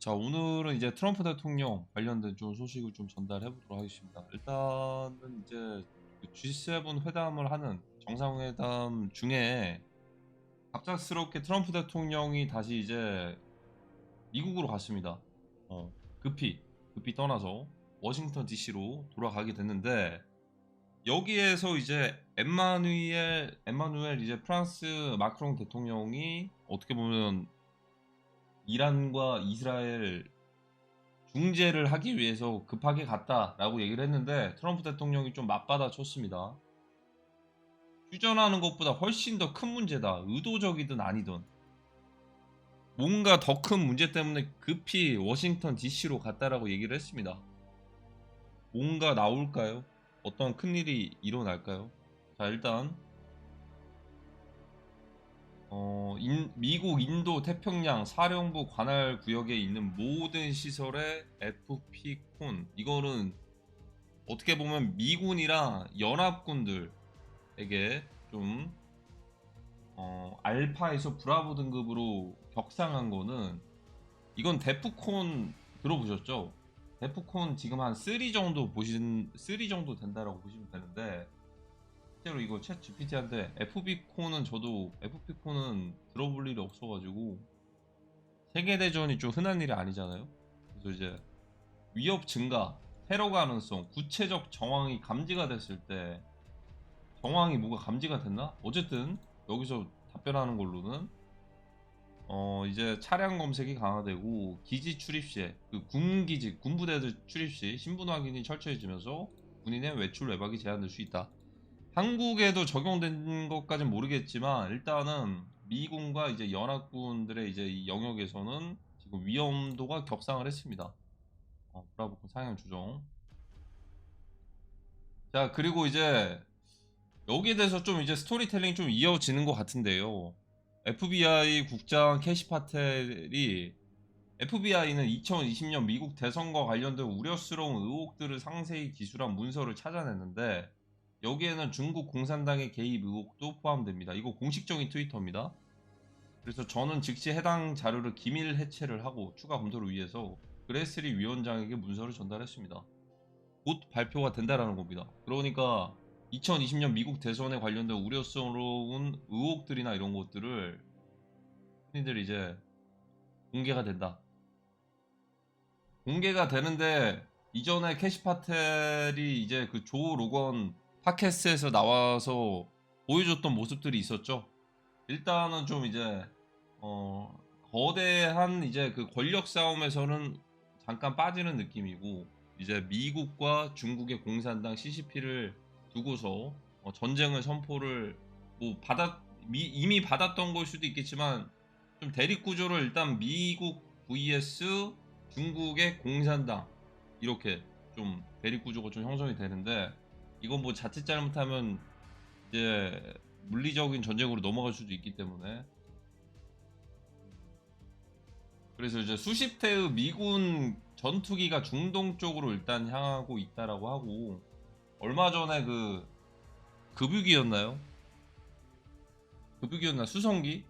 자, 오늘은 이제 트럼프 대통령 관련된 좀 소식을 좀 전달해 보도록 하겠습니다. 일단은 이제 그 G7 회담을 하는 정상회담 중에 갑작스럽게 트럼프 대통령이 다시 이제 미국으로 갔습니다. 급히 떠나서 워싱턴 DC로 돌아가게 됐는데 여기에서 이제 엠마누엘 이제 프랑스 마크롱 대통령이 어떻게 보면 이란과 이스라엘 중재를 하기 위해서 급하게 갔다라고 얘기를 했는데 트럼프 대통령이 좀 맞받아쳤습니다. 휴전하는 것보다 훨씬 더 큰 문제다. 의도적이든 아니든. 뭔가 더 큰 문제 때문에 급히 워싱턴 DC로 갔다라고 얘기를 했습니다. 뭔가 나올까요? 어떤 큰일이 일어날까요? 자, 일단 미국 인도 태평양 사령부 관할 구역에 있는 모든 시설의 FP콘 이거는 어떻게 보면 미군이랑 연합군들에게 좀 알파에서 브라보 등급으로 격상한 거는 이건 데프콘 들어보셨죠? 데프콘 지금 한 3 정도 3 정도 된다라고 보시면 되는데 실제로 이거 챗 GPT한테 FP콘은 들어볼 일이 없어가지고 세계대전이 좀 흔한 일이 아니잖아요. 그래서 이제 위협 증가, 테러 가능성, 구체적 정황이 감지가 됐을 때 정황이 뭐가 감지가 됐나? 어쨌든 여기서 답변하는 걸로는 이제 차량 검색이 강화되고 기지 출입 시에 그 군기지 군부대들 출입 시 신분 확인이 철저해지면서 군인의 외출 외박이 제한될 수 있다. 한국에도 적용된 것까진 모르겠지만 일단은 미군과 이제 연합군들의 이제 이 영역에서는 지금 위험도가 격상을 했습니다. 브라보콘 상향 조정. 자, 그리고 이제 여기에 대해서 좀 이제 스토리텔링 좀 이어지는 것 같은데요. FBI 국장 캐시 파텔이 FBI는 2020년 미국 대선과 관련된 우려스러운 의혹들을 상세히 기술한 문서를 찾아냈는데 여기에는 중국 공산당의 개입 의혹도 포함됩니다. 이거 공식적인 트위터입니다. 그래서 저는 즉시 해당 자료를 기밀 해체를 하고 추가 검토를 위해서 그레스리 위원장에게 문서를 전달했습니다. 곧 발표가 된다라는 겁니다. 그러니까 2020년 미국 대선에 관련된 우려스러운 의혹들이나 이런 것들을 흔히들 이제 공개가 된다. 공개가 되는데 이전에 캐시파텔이 이제 그 조 로건 팟캐스트에서 나와서 보여줬던 모습들이 있었죠. 일단은 좀 이제 어 거대한 이제 그 권력 싸움에서는 잠깐 빠지는 느낌이고 이제 미국과 중국의 공산당 CCP를 두고서 전쟁을 선포를 뭐 이미 받았던 걸 수도 있겠지만 좀 대립 구조를 일단 미국 vs 중국의 공산당 이렇게 좀 대립 구조가 좀 형성이 되는데 이건 뭐 자칫 잘못하면 이제 물리적인 전쟁으로 넘어갈 수도 있기 때문에 그래서 이제 수십 대의 미군 전투기가 중동 쪽으로 일단 향하고 있다라고 하고 얼마 전에 그 급유기였나요? 급유기였나 수송기?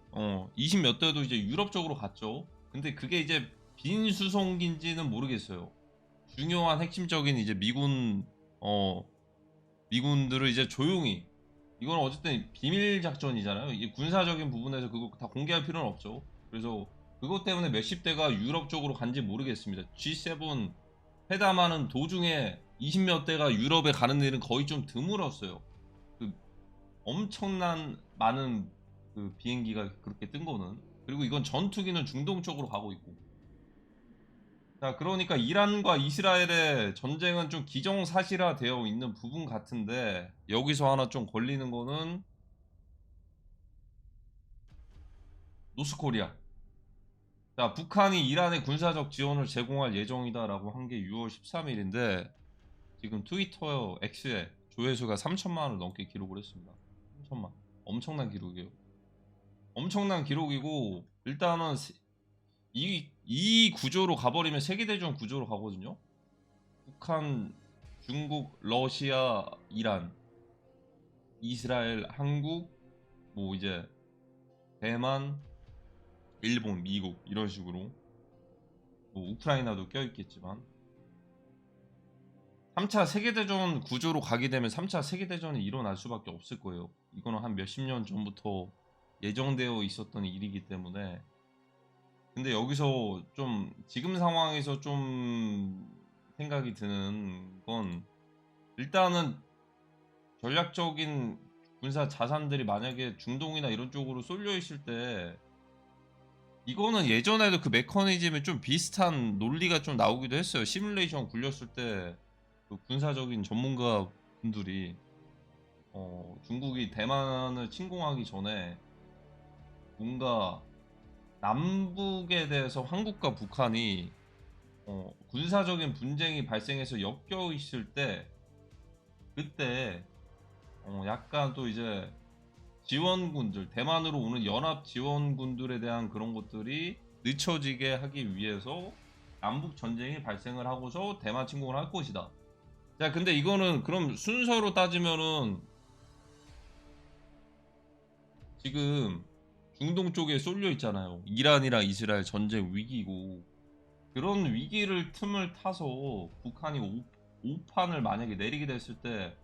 20 몇 대도 이제 유럽 쪽으로 갔죠. 근데 그게 이제 빈 수송기인지는 모르겠어요. 중요한 핵심적인 이제 미군들을 이제 조용히 이건 어쨌든 비밀 작전이잖아요. 이게 군사적인 부분에서 그거 다 공개할 필요는 없죠. 그래서 그것 때문에 몇십 대가 유럽 쪽으로 간지 모르겠습니다. G7 회담하는 도중에 20 몇 대가 유럽에 가는 일은 거의 좀 드물었어요. 그 엄청난 많은 그 비행기가 그렇게 뜬 거는. 그리고 이건 전투기는 중동 쪽으로 가고 있고. 자, 그러니까 이란과 이스라엘의 전쟁은 좀 기정사실화 되어 있는 부분 같은데 여기서 하나 좀 걸리는 거는 노스코리아. 자, 북한이 이란에 군사적 지원을 제공할 예정이다라고 한 게 6월 13일인데 지금 트위터 X에 조회수가 3천만을 넘게 기록을 했습니다. 3천만. 엄청난 기록이에요. 엄청난 기록이고 일단은 이 구조로 가버리면 세계대전 구조로 가거든요. 북한, 중국, 러시아, 이란, 이스라엘, 한국, 뭐 이제 대만, 일본, 미국 이런 식으로 뭐 우크라이나도 껴있겠지만 3차 세계대전 구조로 가게 되면 3차 세계대전이 일어날 수밖에 없을 거예요. 이거는 한 몇십 년 전부터 예정되어 있었던 일이기 때문에. 근데 여기서 좀 지금 상황에서 좀 생각이 드는 건, 일단은 전략적인 군사 자산들이 만약에 중동이나 이런 쪽으로 쏠려 있을 때, 이거는 예전에도 그 메커니즘이 좀 비슷한 논리가 좀 나오기도 했어요. 시뮬레이션 굴렸을 때 그 군사적인 전문가 분들이 중국이 대만을 침공하기 전에 뭔가 남북에 대해서 한국과 북한이 군사적인 분쟁이 발생해서 엮여 있을 때, 그때 약간 또 이제 지원군들, 대만으로 오는 연합 지원군들에 대한 그런 것들이 늦춰지게 하기 위해서 남북 전쟁이 발생을 하고서 대만 침공을 할 것이다. 자, 근데 이거는 그럼 순서로 따지면은 지금 중동 쪽에 쏠려 있잖아요. 이란이랑 이스라엘 전쟁 위기고, 그런 위기를 틈을 타서 북한이 오판을 만약에 내리게 됐을 때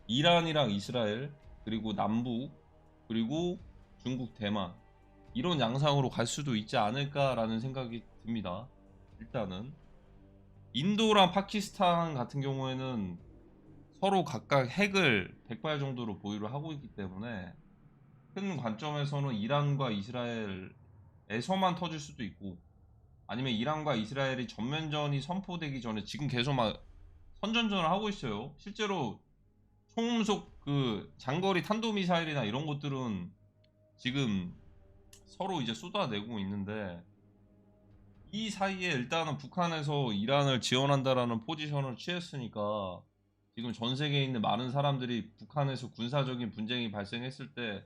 이란이랑 이스라엘, 그리고 남북, 그리고 중국, 대만, 이런 양상으로 갈 수도 있지 않을까라는 생각이 듭니다. 일단은 인도랑 파키스탄 같은 경우에는 서로 각각 핵을 100발 정도로 보유를 하고 있기 때문에 큰 관점에서는 이란과 이스라엘에서만 터질 수도 있고, 아니면 이란과 이스라엘이 전면전이 선포되기 전에 지금 계속 막 선전전을 하고 있어요. 실제로 총음속 그 장거리 탄도미사일이나 이런 것들은 지금 서로 이제 쏟아내고 있는데, 이 사이에 일단은 북한에서 이란을 지원한다라는 포지션을 취했으니까 지금 전 세계에 있는 많은 사람들이 북한에서 군사적인 분쟁이 발생했을 때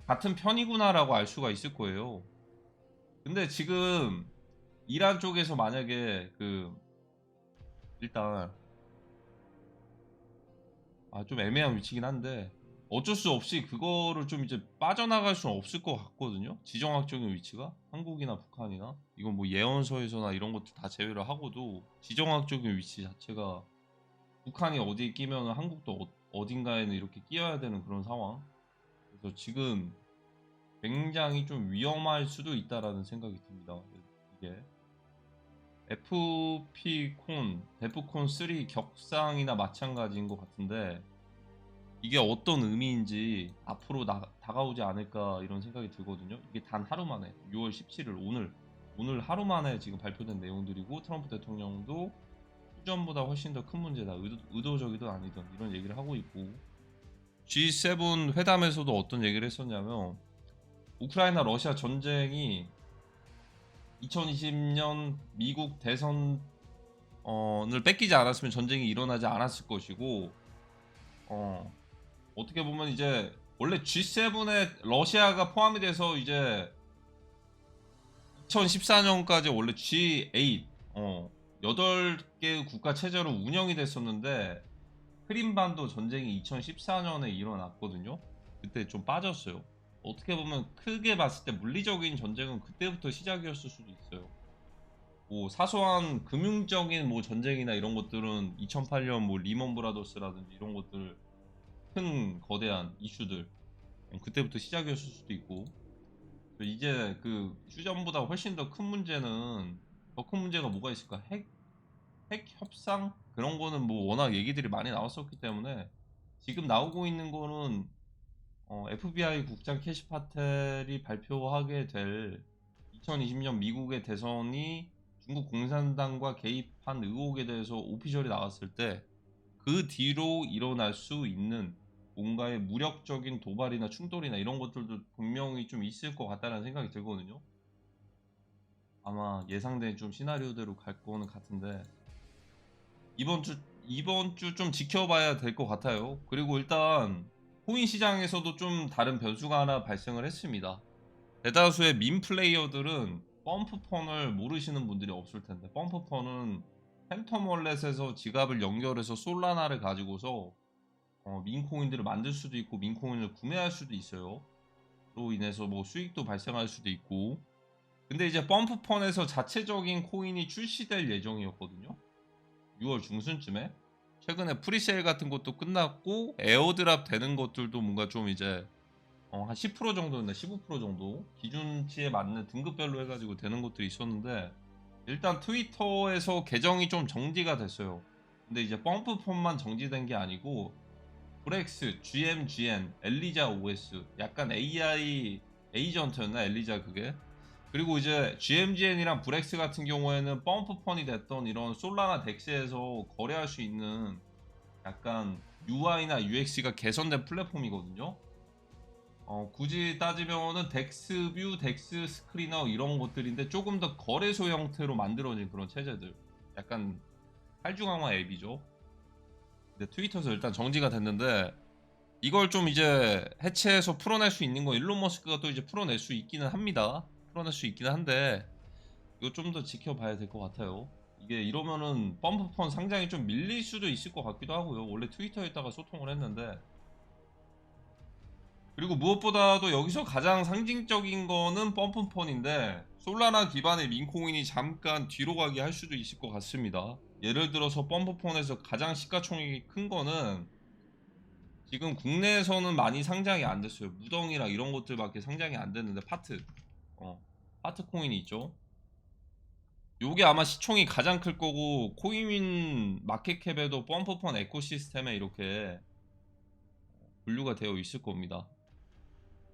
같은 편이구나라고 알 수가 있을 거예요. 근데 지금 이란 쪽에서 만약에 일단 좀 애매한 위치긴 한데 어쩔 수 없이 그거를 좀 이제 빠져나갈 수는 없을 것 같거든요. 지정학적인 위치가 한국이나 북한이나 이건 뭐 예언서에서나 이런 것들 다 제외를 하고도 지정학적인 위치 자체가 북한이 어디에 끼면 한국도 어딘가에는 이렇게 끼어야 되는 그런 상황. 그래서 지금 굉장히 좀 위험할 수도 있다라는 생각이 듭니다. 이게 FP콘, 데프콘 3 격상이나 마찬가지인 것 같은데, 이게 어떤 의미인지 앞으로 다가오지 않을까 이런 생각이 들거든요. 이게 단 하루 만에 6월 17일 오늘 하루 만에 지금 발표된 내용들이고, 트럼프 대통령도 휴전보다 훨씬 더 큰 문제다, 의도적이든 아니든 이런 얘기를 하고 있고, G7 회담에서도 어떤 얘기를 했었냐면 우크라이나 러시아 전쟁이 2020년 미국 대선을 뺏기지 않았으면 전쟁이 일어나지 않았을 것이고, 어, 어떻게 보면 이제 원래 G7에 러시아가 포함이 돼서 이제 2014년까지 원래 G8 8개 국가 체제로 운영이 됐었는데, 크림반도 전쟁이 2014년에 일어났거든요. 그때 좀 빠졌어요. 어떻게 보면 크게 봤을 때 물리적인 전쟁은 그때부터 시작이었을 수도 있어요. 뭐 사소한 금융적인 뭐 전쟁이나 이런 것들은 2008년 뭐 리먼 브라더스라든지 이런 것들, 큰 거대한 이슈들 그때부터 시작이었을 수도 있고, 이제 그 휴전보다 훨씬 더 큰 문제는, 더 큰 문제가 뭐가 있을까? 핵 협상 그런 거는 뭐 워낙 얘기들이 많이 나왔었기 때문에 지금 나오고 있는 거는 FBI 국장 캐시 파텔이 발표하게 될 2020년 미국의 대선이 중국 공산당과 개입한 의혹에 대해서 오피셜이 나왔을 때 그 뒤로 일어날 수 있는 뭔가의 무력적인 도발이나 충돌이나 이런 것들도 분명히 좀 있을 것 같다는 생각이 들거든요. 아마 예상된 좀 시나리오대로 갈 거는 같은데, 이번 주 좀 지켜봐야 될 것 같아요. 그리고 일단 코인 시장에서도 좀 다른 변수가 하나 발생을 했습니다. 대다수의 민 플레이어들은 펌프펀을 모르시는 분들이 없을 텐데, 펌프펀은 팬텀 월렛에서 지갑을 연결해서 솔라나를 가지고서 민코인들을 만들 수도 있고 민코인을 구매할 수도 있어요. 로 인해서 뭐 수익도 발생할 수도 있고, 근데 이제 펌프펀에서 자체적인 코인이 출시될 예정이었거든요. 6월 중순쯤에. 최근에 프리세일 같은 것도 끝났고 에어드랍 되는 것들도 뭔가 좀 이제 한 10% 정도였나 15% 정도 기준치에 맞는 등급별로 해가지고 되는 것들이 있었는데 일단 트위터에서 계정이 좀 정지가 됐어요. 근데 이제 펌프펀만 정지된 게 아니고 브렉스, GMGN, 엘리자 OS 약간 AI 에이전트였나 엘리자 그게. 그리고 이제 GMGN이랑 브렉스 같은 경우에는 펌프펀이 됐던 이런 솔라나 덱스에서 거래할 수 있는 약간 UI나 UX가 개선된 플랫폼이거든요. 굳이 따지면은 덱스뷰, 덱스 스크리너 이런 것들인데 조금 더 거래소 형태로 만들어진 그런 체제들. 약간 탈중앙화 앱이죠. 근데 트위터에서 일단 정지가 됐는데 이걸 좀 이제 해체해서 풀어낼 수 있는 거 일론 머스크가 또 이제 풀어낼 수 있기는 합니다. 풀어낼 수 있기는 한데 이거 좀 더 지켜봐야 될 것 같아요. 이게 이러면은 펌프펀 상장이 좀 밀릴 수도 있을 것 같기도 하고요. 원래 트위터에다가 소통을 했는데 그리고 무엇보다도 여기서 가장 상징적인 거는 펌프펀인데 솔라나 기반의 민코인이 잠깐 뒤로 가게 할 수도 있을 것 같습니다. 예를 들어서 펌프펀에서 가장 시가총액이 큰 거는 지금 국내에서는 많이 상장이 안 됐어요. 무덩이랑 이런 것들밖에 상장이 안 됐는데 파트 코인이 있죠. 요게 아마 시총이 가장 클 거고 코인 마켓캡에도 펌프펀 에코시스템에 이렇게 분류가 되어 있을 겁니다.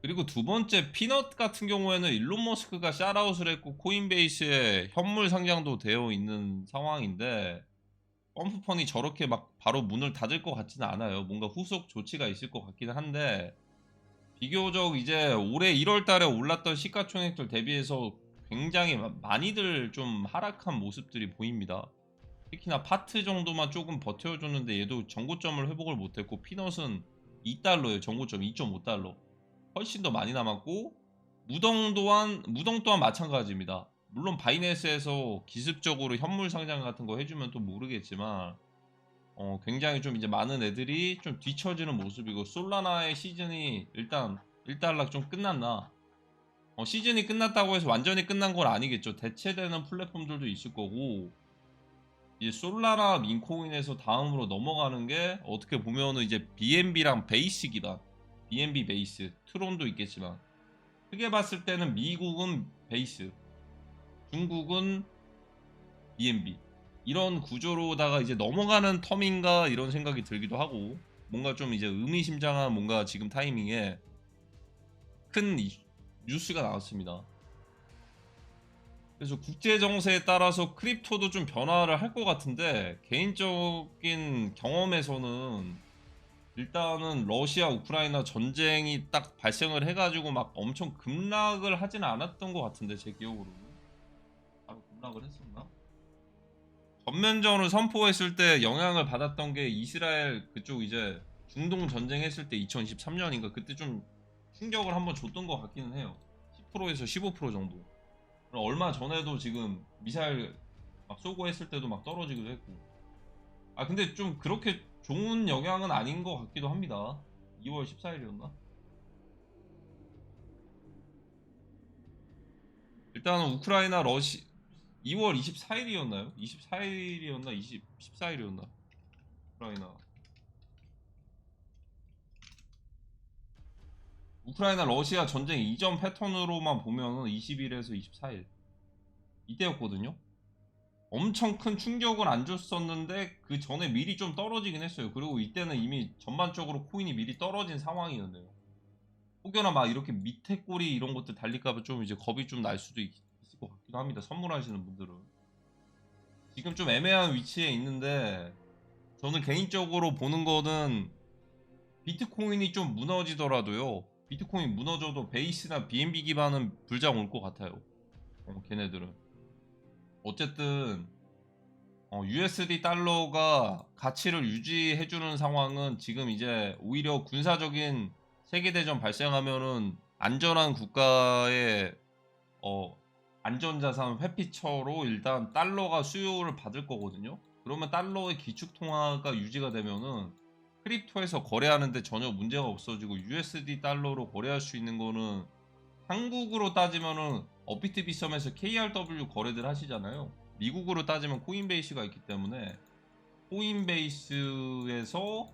그리고 두 번째 피넛 같은 경우에는 일론 머스크가 샤라웃을 했고 코인베이스에 현물 상장도 되어 있는 상황인데 펌프펀이 저렇게 막 바로 문을 닫을 것 같지는 않아요. 뭔가 후속 조치가 있을 것 같기는 한데 비교적 이제 올해 1월 달에 올랐던 시가총액들 대비해서 굉장히 많이들 좀 하락한 모습들이 보입니다. 특히나 파트 정도만 조금 버텨줬는데 얘도 정고점을 회복을 못했고 피넛은 2달러예요. 정고점 2.5달러. 훨씬 더 많이 남았고 무덩 또한 마찬가지입니다. 물론 바이낸스에서 기습적으로 현물 상장 같은 거 해주면 또 모르겠지만 굉장히 좀 이제 많은 애들이 좀 뒤처지는 모습이고 솔라나의 시즌이 일단 일단락 좀 끝났나 시즌이 끝났다고 해서 완전히 끝난 건 아니겠죠. 대체되는 플랫폼들도 있을 거고 이제 솔라나 민코인에서 다음으로 넘어가는 게 어떻게 보면은 이제 BNB랑 베이스 기반 BNB 베이스 트론도 있겠지만 크게 봤을 때는 미국은 베이스 중국은 BNB 이런 구조로다가 이제 넘어가는 텀인가 이런 생각이 들기도 하고 뭔가 좀 이제 의미심장한 뭔가 지금 타이밍에 큰 뉴스가 나왔습니다. 그래서 국제 정세에 따라서 크립토도 좀 변화를 할 것 같은데 개인적인 경험에서는 일단은 러시아 우크라이나 전쟁이 딱 발생을 해가지고 막 엄청 급락을 하지는 않았던 것 같은데 제 기억으로는 바로 급락을 했었나? 전면전을 선포했을 때 영향을 받았던 게 이스라엘 그쪽 이제 중동 전쟁했을 때 2023년인가 그때 좀 충격을 한번 줬던 것 같기는 해요. 10%에서 15% 정도. 얼마 전에도 지금 미사일 막 쏘고 했을 때도 막 떨어지기도 했고. 아 근데 좀 그렇게 좋은 영향은 아닌 것 같기도 합니다. 2월 14일이었나? 일단은 우크라이나 러시 2월 24일이었나요? 24일이었나? 14일이었나? 우크라이나 러시아 전쟁 이전 패턴으로만 보면은 20일에서 24일 이때였거든요. 엄청 큰 충격을 안 줬었는데 그 전에 미리 좀 떨어지긴 했어요. 그리고 이때는 이미 전반적으로 코인이 미리 떨어진 상황이었네요. 혹여나 막 이렇게 밑에 꼬리 이런 것들 달릴까봐 좀 이제 겁이 좀 날 수도 있을 것 같기도 합니다. 선물하시는 분들은. 지금 좀 애매한 위치에 있는데 저는 개인적으로 보는 거는 비트코인이 좀 무너지더라도요. 비트코인 무너져도 베이스나 BNB 기반은 불장 올 것 같아요. 걔네들은. 어쨌든 USD 달러가 가치를 유지해주는 상황은 지금 이제 오히려 군사적인 세계대전 발생하면은 안전한 국가의 안전자산 회피처로 일단 달러가 수요를 받을 거거든요. 그러면 달러의 기축통화가 유지가 되면은 크립토에서 거래하는데 전혀 문제가 없어지고 USD 달러로 거래할 수 있는 거는 한국으로 따지면은 업비트 비썸에서 KRW 거래들 하시잖아요. 미국으로 따지면 코인베이스가 있기 때문에 코인베이스에서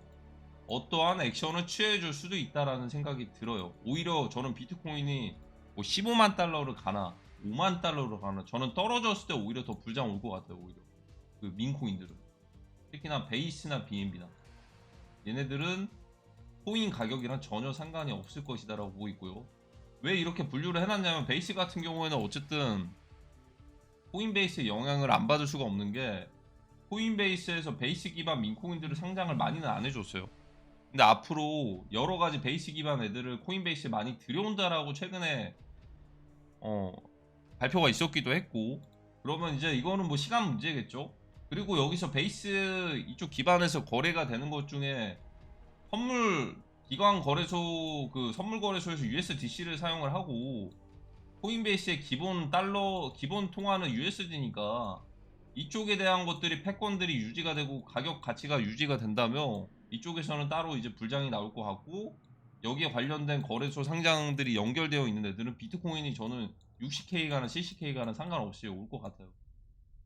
어떠한 액션을 취해줄 수도 있다라는 생각이 들어요. 오히려 저는 비트코인이 뭐 15만 달러를 가나 5만 달러를 가나 저는 떨어졌을 때 오히려 더 불장 올 것 같아요. 오히려 그 민코인들은 특히나 베이스나 BNB나 얘네들은 코인 가격이랑 전혀 상관이 없을 것이다 라고 보고 있고요. 왜 이렇게 분류를 해놨냐면 베이스 같은 경우에는 어쨌든 코인베이스의 영향을 안 받을 수가 없는 게 코인베이스에서 베이스 기반 민코인들을 상장을 많이는 안 해줬어요. 근데 앞으로 여러 가지 베이스 기반 애들을 코인베이스에 많이 들여온다라고 최근에 발표가 있었기도 했고, 그러면 이제 이거는 뭐 시간 문제겠죠. 그리고 여기서 베이스 이쪽 기반에서 거래가 되는 것 중에 선물 기관 거래소 그 선물 거래소에서 USDC를 사용을 하고 코인베이스의 기본 달러 기본 통화는 USD니까 이쪽에 대한 것들이 패권들이 유지가 되고 가격 가치가 유지가 된다면 이쪽에서는 따로 이제 불장이 나올 것 같고, 여기에 관련된 거래소 상장들이 연결되어 있는 애들은 비트코인이 저는 60K가나 70K가는 상관없이 올 것 같아요.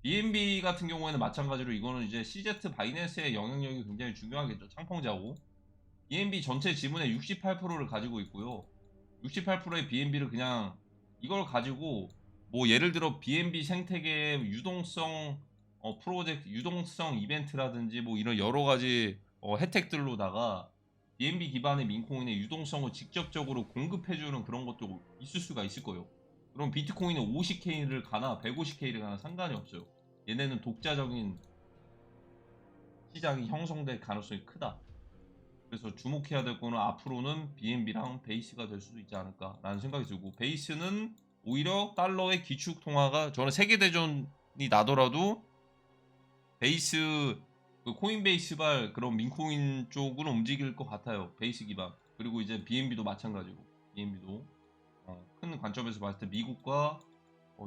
BNB 같은 경우에는 마찬가지로 이거는 이제 CZ 바이낸스의 영향력이 굉장히 중요하겠죠. 창펑자고 BNB 전체 지분의 68%를 가지고 있고요. 68%의 BNB를 그냥 이걸 가지고 뭐 예를 들어 BNB 생태계의 유동성 프로젝트, 유동성 이벤트라든지 뭐 이런 여러 가지 혜택들로다가 BNB 기반의 민코인의 유동성을 직접적으로 공급해주는 그런 것도 있을 수가 있을 거예요. 그럼 비트코인은 50K를 가나 150K를 가나 상관이 없어요. 얘네는 독자적인 시장이 형성될 가능성이 크다. 그래서 주목해야 될 거는 앞으로는 BNB랑 베이스가 될 수도 있지 않을까라는 생각이 들고, 베이스는 오히려 달러의 기축 통화가 저는 세계대전이 나더라도 베이스 그 코인베이스발 그런 민코인 쪽으로 움직일 것 같아요. 베이스 기반. 그리고 이제 BNB도 마찬가지고 BNB도 큰 관점에서 봤을 때 미국과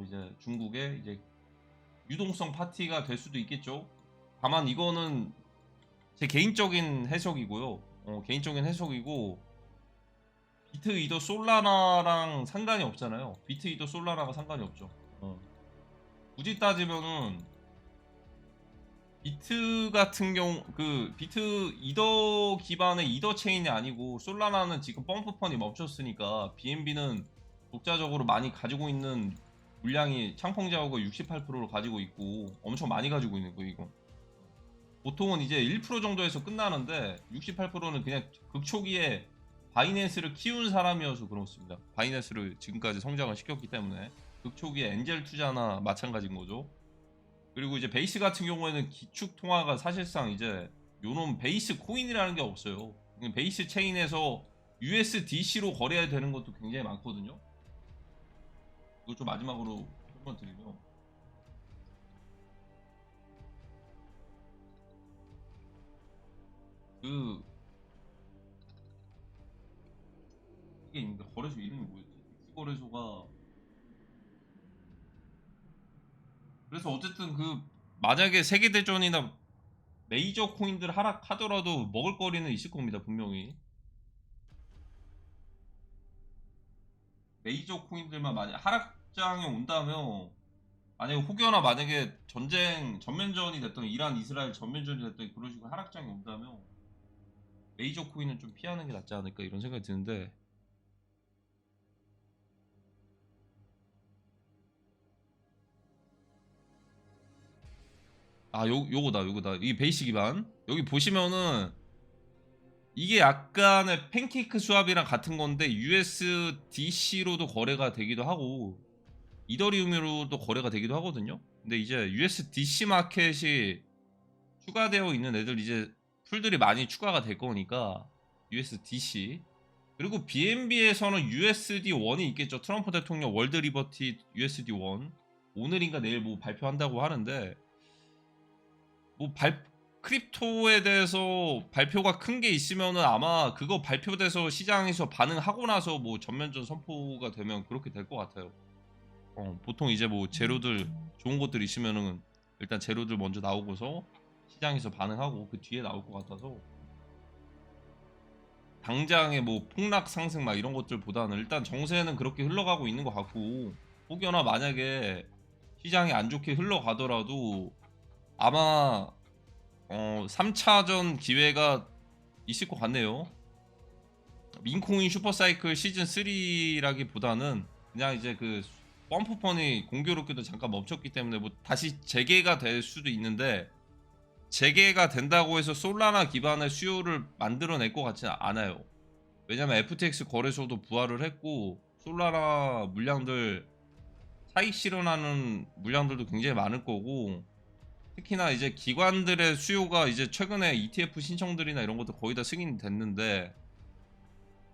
이제 중국의 이제 유동성 파티가 될 수도 있겠죠. 다만 이거는 제 개인적인 해석이고요. 개인적인 해석이고 비트 이더 솔라나랑 상관이 없잖아요. 비트 이더 솔라나가 상관이 없죠. 굳이 따지면은 비트 같은 경우 그 비트 이더 기반의 이더 체인이 아니고 솔라나는 지금 펌프펀이 멈췄으니까 BNB는 독자적으로 많이 가지고 있는 물량이 창펑자오가 68%를 가지고 있고 엄청 많이 가지고 있는 거 이거. 보통은 이제 1% 정도에서 끝나는데 68%는 그냥 극초기에 바이낸스를 키운 사람이어서 그렇습니다. 바이낸스를 지금까지 성장을 시켰기 때문에 극초기에 엔젤 투자나 마찬가지인 거죠. 그리고 이제 베이스 같은 경우에는 기축 통화가 사실상 이제 요놈 베이스 코인이라는 게 없어요. 베이스 체인에서 USDC로 거래해야 되는 것도 굉장히 많거든요. 이거 좀 마지막으로 설명 드리면 그 이게 있는데 거래소 이름이 뭐였지? 엑스 거래소가 그래서 어쨌든 그 만약에 세계대전이나 메이저 코인들 하락하더라도 먹을 거리는 있을 겁니다. 분명히 메이저 코인들만 만약 하락장에 온다면, 만약에 혹여나 만약에 전쟁 전면전이 됐던 이란 이스라엘 전면전이 됐던 그런 식으로 하락장에 온다면 메이저 코인은 좀 피하는 게 낫지 않을까 이런 생각이 드는데, 요거다 이 베이스 기반 여기 보시면은 이게 약간의 팬케이크 수합이랑 같은 건데 USDC로도 거래가 되기도 하고 이더리움으로도 거래가 되기도 하거든요. 근데 이제 USDC 마켓이 추가되어 있는 애들 이제 풀들이 많이 추가가 될 거니까 USDC, 그리고 BNB에서는 USD1이 있겠죠. 트럼프 대통령 월드 리버티 USD1 오늘인가 내일 뭐 발표한다고 하는데, 뭐 크립토에 대해서 발표가 큰 게 있으면은 아마 그거 발표돼서 시장에서 반응하고 나서 뭐 전면전 선포가 되면 그렇게 될 것 같아요. 보통 이제 뭐 재료들 좋은 것들 있으면은 일단 재료들 먼저 나오고서 시장에서 반응하고 그 뒤에 나올 것 같아서 당장의 뭐 폭락 상승 막 이런 것들보다는 일단 정세는 그렇게 흘러가고 있는 것 같고, 혹여나 만약에 시장이 안 좋게 흘러가더라도 아마 3차전 기회가 있을 것 같네요. 민코인 슈퍼사이클 시즌 3라기보다는 그냥 이제 그 펌프펀이 공교롭게도 잠깐 멈췄기 때문에 뭐 다시 재개가 될 수도 있는데, 재개가 된다고 해서 솔라나 기반의 수요를 만들어낼 것 같지는 않아요. 왜냐면 FTX 거래소도 부활을 했고 솔라나 물량들 차익 실현하는 물량들도 굉장히 많을 거고, 특히나 이제 기관들의 수요가 이제 최근에 ETF 신청들이나 이런 것도 거의 다 승인이 됐는데,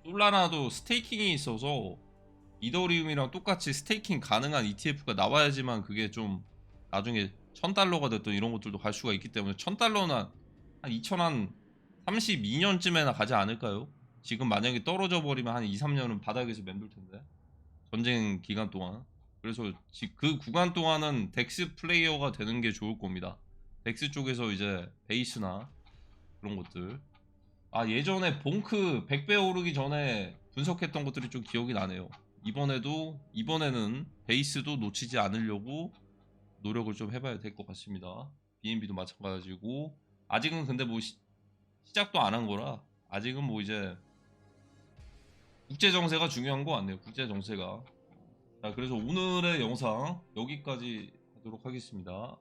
솔라나도 스테이킹이 있어서 이더리움이랑 똑같이 스테이킹 가능한 ETF가 나와야지만 그게 좀 나중에 $1000가 됐던 이런 것들도 갈 수가 있기 때문에, $1000는 한 2032년쯤에나 가지 않을까요? 지금 만약에 떨어져 버리면 한 2, 3년은 바닥에서 맴돌 텐데, 전쟁 기간 동안. 그래서 그 구간 동안은 덱스 플레이어가 되는 게 좋을 겁니다. 덱스 쪽에서 이제 베이스나 그런 것들. 아, 예전에 봉크 100배 오르기 전에 분석했던 것들이 좀 기억이 나네요. 이번에는 베이스도 놓치지 않으려고 노력을 좀 해봐야 될 것 같습니다. BNB도 마찬가지고, 아직은 근데 뭐 시작도 안 한 거라 아직은 뭐 이제 국제 정세가 중요한 거 같네요. 국제 정세가. 자, 그래서 오늘의 영상 여기까지 하도록 하겠습니다.